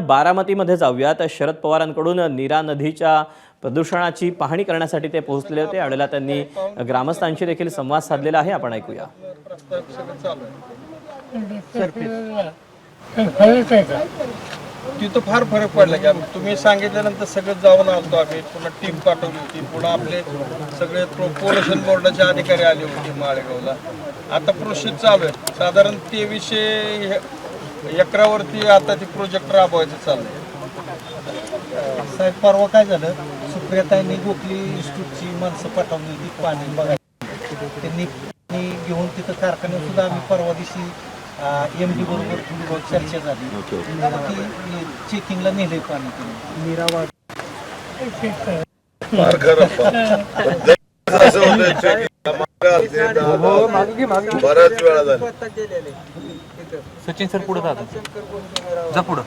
बारामतीमध्ये जाऊयात। शरद पवारांकडून नीरा नदीच्या प्रदूषणाची पाहणी करण्यासाठी ते पोहोचले होते। यावेळेला त्यांनी ग्रामस्थांशी देखील संवाद साधलेला आहे, आपण ऐकूया। तिथं फार फरक पडला की तुम्ही सांगितल्यानंतर सगळं जाऊन आलतो आम्ही, पुन्हा टीम पाठवली होती, पुन्हा आपले सगळे पोल्युशन बोर्डाचे अधिकारी आले होते माळेगावला। आता प्रोसेस चालू आहे, साधारण 2300 एकरावरती आता ती प्रोजेक्ट राबवायचं चाललंय। साहेब परवा काय झालं, सुप्रियाताईंनी गोखली इन्स्टिट्यूटची माणसं पाठवली होती पाणी बघायला। त्यांनी घेऊन तिथं कारखान्यात सुद्धा आम्ही परवा दिवशी MD बरोबर थोडी बहुत चर्चा झाली, चेकिंगला नेले पाणी नीरावा। बऱ्याच वेळा झाला। सचिन सर पुढे जा पुढं।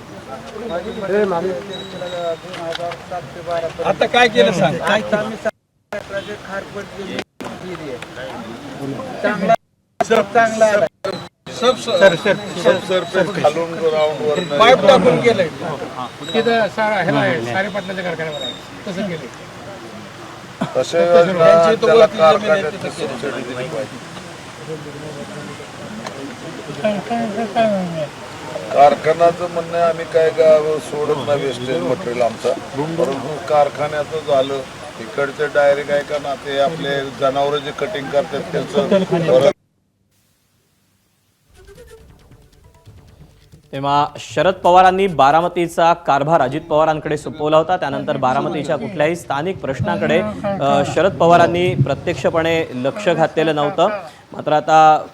आता काय केलं सांग, काय खालून राऊंड वर पाईप टाकून गेलंय तिथं सारे पाटलाच्या कारखान्यावर आहे, तसं केलं। तसे त्याला कारखान्यात सबसिडी दिली पाहिजे। कारखान्याचं म्हणणं आहे आम्ही काय गाव सोडत नाही वेस्टेज मटेरियल आमचा, परंतु कारखान्याचं झालं इकडचे डायरेक्ट आहे का ना, ते आपले जनावर जे कटिंग करतात त्यांचं। तेव्हा शरद पवारांनी बारामतीचा कारभार अजित पवारांकडे सोपवला होता। त्यानंतर बारामतीच्या कुठल्याही स्थानिक प्रश्नाकडे शरद पवारांनी प्रत्यक्षपणे लक्ष घातलेलं नव्हतं। मात्र आता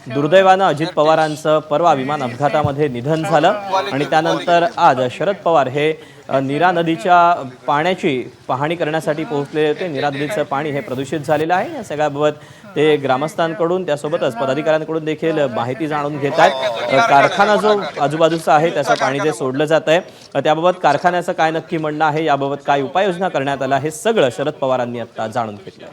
दुर्दैवानं अजित पवारांचं परवा विमान अपघातामध्ये निधन झालं आणि त्यानंतर आज शरद पवार हे नीरा नदीच्या पाण्याची पाहणी करण्यासाठी पोहोचलेले होते। नीरा नदीचं पाणी हे प्रदूषित झालेलं आहे, या सगळ्याबाबत ते ग्रामस्थांकडून त्यासोबतच पदाधिकाऱ्यांकडून देखील माहिती जाणून घेत आहेत। कारखाना जो आजूबाजूचा आहे त्याचं पाणी जे सोडलं जात आहे, त्याबाबत कारखान्याचं काय नक्की म्हणणं आहे, याबाबत काय उपाययोजना करण्यात आल्या, हे सगळं शरद पवारांनी आता जाणून घेतलं।